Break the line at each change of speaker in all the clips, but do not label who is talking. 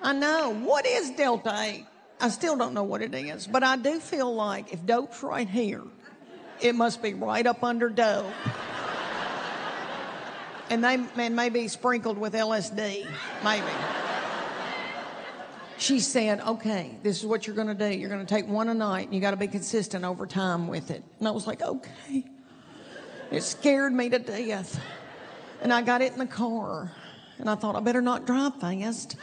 I know. What is Delta 8? I still don't know what it is, but I do feel like if dope's right here, it must be right up under dope. And they may be sprinkled with LSD, maybe. She said, okay, this is what you're going to do. You're going to take one a night, and you got to be consistent over time with it. And I was like, okay. It scared me to death. And I got it in the car, and I thought, I better not drive fast.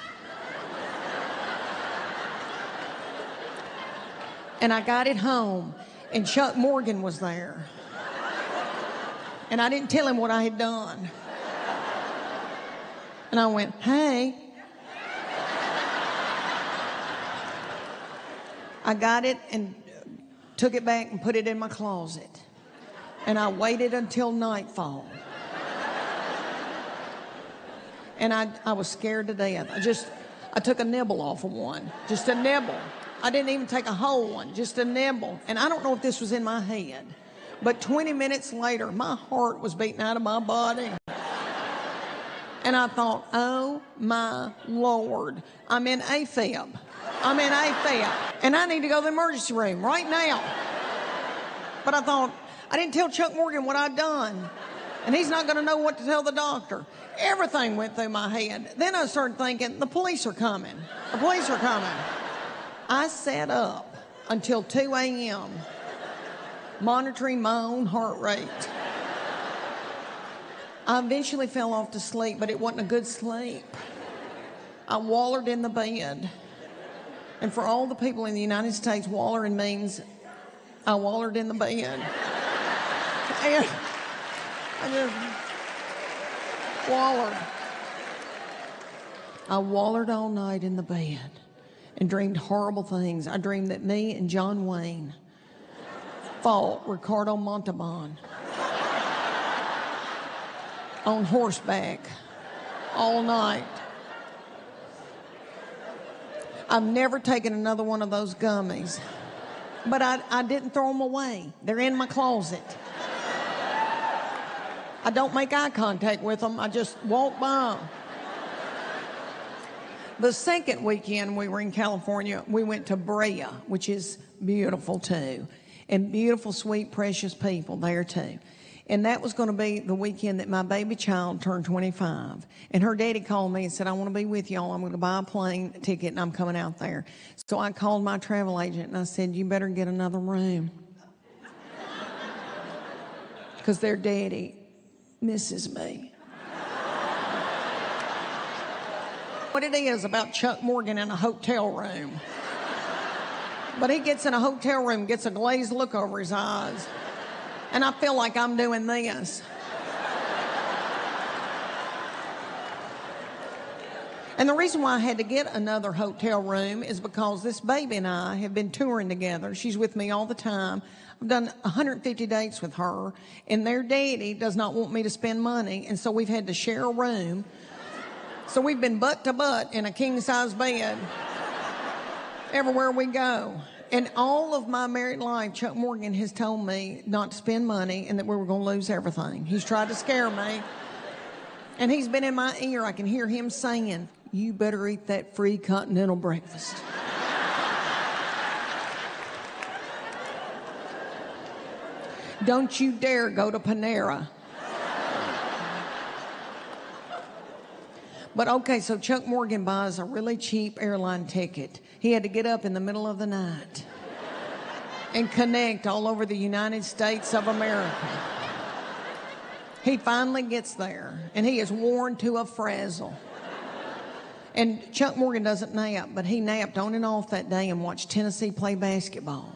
And I got it home, and Chuck Morgan was there. And I didn't tell him what I had done. And I went, hey. I got it and took it back and put it in my closet. And I waited until nightfall. And I was scared to death. I took a nibble off of one, just a nibble. I didn't even take a whole one, just a nibble. And I don't know if this was in my head, but 20 minutes later, my heart was beating out of my body. And I thought, oh my Lord, I'm in AFib. I'm in AFib. And I need to go to the emergency room right now. But I thought, I didn't tell Chuck Morgan what I'd done. And he's not going to know what to tell the doctor. Everything went through my head. Then I started thinking, the police are coming. The police are coming. I sat up until 2 a.m. monitoring my own heart rate. I eventually fell off to sleep, but it wasn't a good sleep. I wallered in the bed. And for all the people in the United States, wallering means I wallered in the bed. And I just wallered. I wallered all night in the bed and dreamed horrible things. I dreamed that me and John Wayne fought Ricardo Montalban on horseback all night. I've never taken another one of those gummies, but I didn't throw them away. They're in my closet. I don't make eye contact with them. I just walk by them. The second weekend we were in California, we went to Brea, which is beautiful too, and beautiful, sweet, precious people there too. And that was going to be the weekend that my baby child turned 25. And her daddy called me and said, I want to be with y'all. I'm going to buy a plane ticket and I'm coming out there. So I called my travel agent and I said, you better get another room. Because their daddy misses me. What it is about Chuck Morgan in a hotel room. But he gets in a hotel room, gets a glazed look over his eyes. And I feel like I'm doing this. And the reason why I had to get another hotel room is because this baby and I have been touring together. She's with me all the time. I've done 150 dates with her, and their daddy does not want me to spend money, and so we've had to share a room. So we've been butt to butt in a king-size bed everywhere we go. And all of my married life, Chuck Morgan has told me not to spend money and that we were going to lose everything. He's tried to scare me. And he's been in my ear. I can hear him saying, you better eat that free continental breakfast. Don't you dare go to Panera. But okay, so Chuck Morgan buys a really cheap airline ticket. He had to get up in the middle of the night and connect all over the United States of America. He finally gets there, and he is worn to a frazzle. And Chuck Morgan doesn't nap, but he napped on and off that day and watched Tennessee play basketball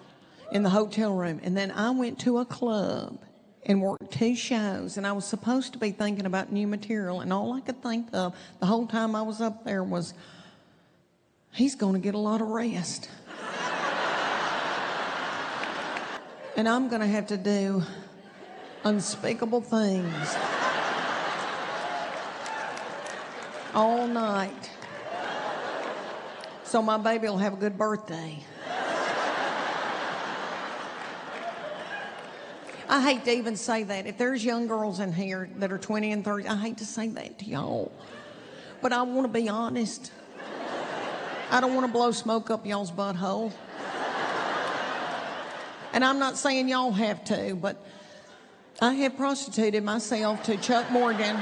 in the hotel room. And then I went to a club and worked 2 shows, and I was supposed to be thinking about new material, and all I could think of the whole time I was up there was, he's going to get a lot of rest. And I'm going to have to do unspeakable things all night. So my baby will have a good birthday. I hate to even say that. If there's young girls in here that are 20 and 30, I hate to say that to y'all. But I want to be honest. I don't want to blow smoke up y'all's butthole. And I'm not saying y'all have to, but I have prostituted myself to Chuck Morgan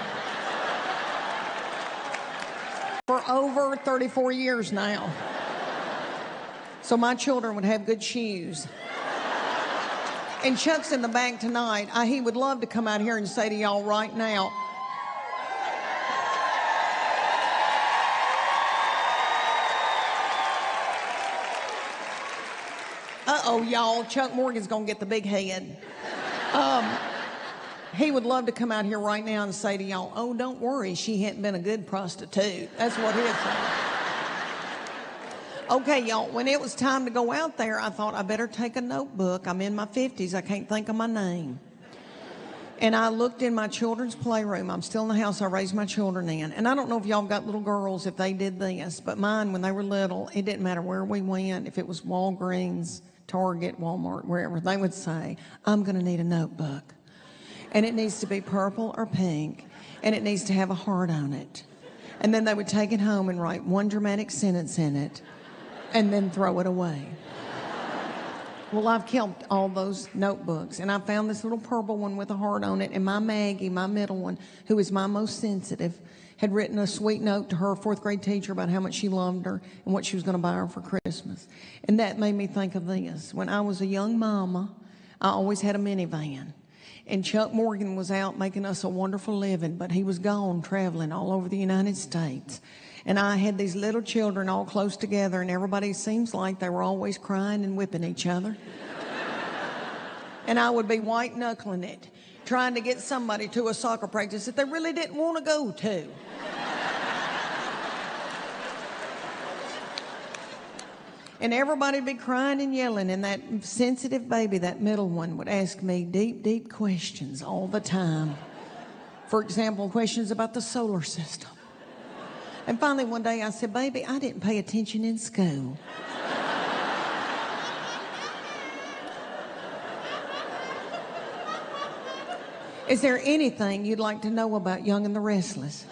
for over 34 years now. So my children would have good shoes. And Chuck's in the back tonight. He would love to come out here and say to y'all right now, uh-oh, y'all, Chuck Morgan's gonna get the big head. He would love to come out here right now and say to y'all, oh, don't worry, she hadn't been a good prostitute. That's what he'd say. Okay, y'all, when it was time to go out there, I thought I better take a notebook. I'm in my 50s, I can't think of my name. And I looked in my children's playroom. I'm still in the house I raised my children in. And I don't know if y'all got little girls, if they did this, but mine, when they were little, it didn't matter where we went, if it was Walgreens, Target, Walmart, wherever, they would say, I'm gonna need a notebook. And it needs to be purple or pink, and it needs to have a heart on it. And then they would take it home and write one dramatic sentence in it, and then throw it away. Well, I've kept all those notebooks, and I found this little purple one with a heart on it, and my Maggie, my middle one, who is my most sensitive, had written a sweet note to her fourth grade teacher about how much she loved her and what she was going to buy her for Christmas. And that made me think of this. When I was a young mama, I always had a minivan. And Chuck Morgan was out making us a wonderful living, but he was gone traveling all over the United States. And I had these little children all close together, and everybody seems like they were always crying and whipping each other. And I would be white knuckling it, trying to get somebody to a soccer practice that they really didn't want to go to. And everybody would be crying and yelling, and that sensitive baby, that middle one, would ask me deep, deep questions all the time. For example, questions about the solar system. And finally one day I said, baby, I didn't pay attention in school. Is there anything you'd like to know about Young and the Restless?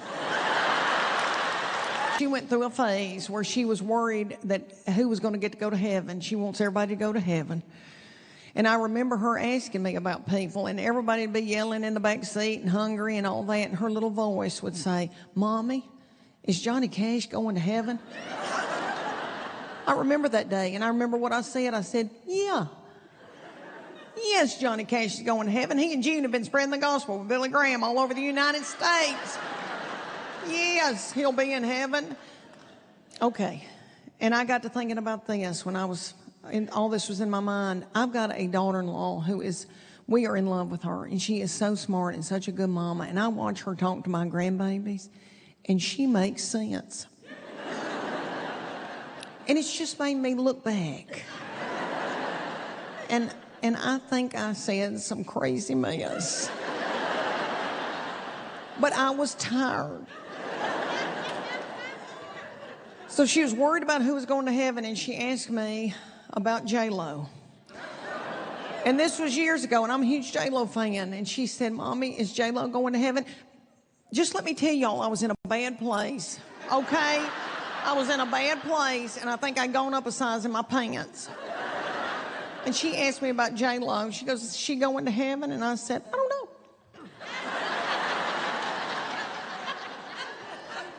She went through a phase where she was worried that who was going to get to go to heaven. She wants everybody to go to heaven. And I remember her asking me about people, and everybody would be yelling in the back seat and hungry and all that, and her little voice would say, Mommy, is Johnny Cash going to heaven? I remember that day, and I remember what I said. I said, yeah. Yes, Johnny Cash is going to heaven. He and June have been spreading the gospel with Billy Graham all over the United States. Yes, he'll be in heaven. Okay, and I got to thinking about this when all this was in my mind. I've got a daughter-in-law we are in love with her, and she is so smart and such a good mama, and I watch her talk to my grandbabies, and she makes sense. And it's just made me look back. And I think I said some crazy mess. But I was tired. So she was worried about who was going to heaven, and she asked me about J-Lo. And this was years ago, and I'm a huge J-Lo fan. And she said, Mommy, is J-Lo going to heaven? Just let me tell y'all, I was in a bad place, okay? I was in a bad place, and I think I'd gone up a size in my pants. And she asked me about J-Lo. She goes, is she going to heaven? And I said, I don't know.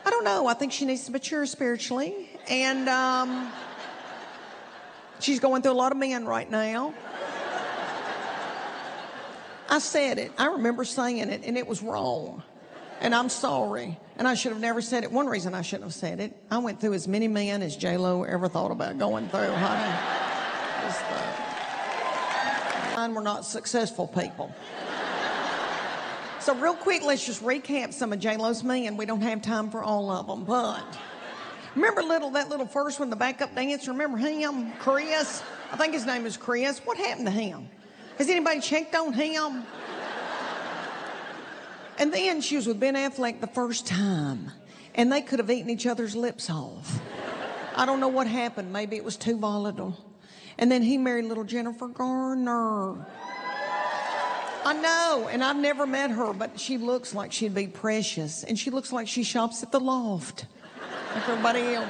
I don't know. I think she needs to mature spiritually. And she's going through a lot of men right now. I said it. I remember saying it, and it was wrong. And I'm sorry. And I should have never said it. One reason I shouldn't have said it, I went through as many men as J-Lo ever thought about going through, honey. Mine were not successful people. So real quick, let's just recap some of J-Lo's men. We don't have time for all of them, but remember that little first one, the backup dancer? Remember him, Chris? I think his name is Chris. What happened to him? Has anybody checked on him? And then she was with Ben Affleck the first time, and they could have eaten each other's lips off. I don't know what happened. Maybe it was too volatile. And then he married little Jennifer Garner. I know, and I've never met her, but she looks like she'd be precious. And she looks like she shops at the Loft, like everybody else.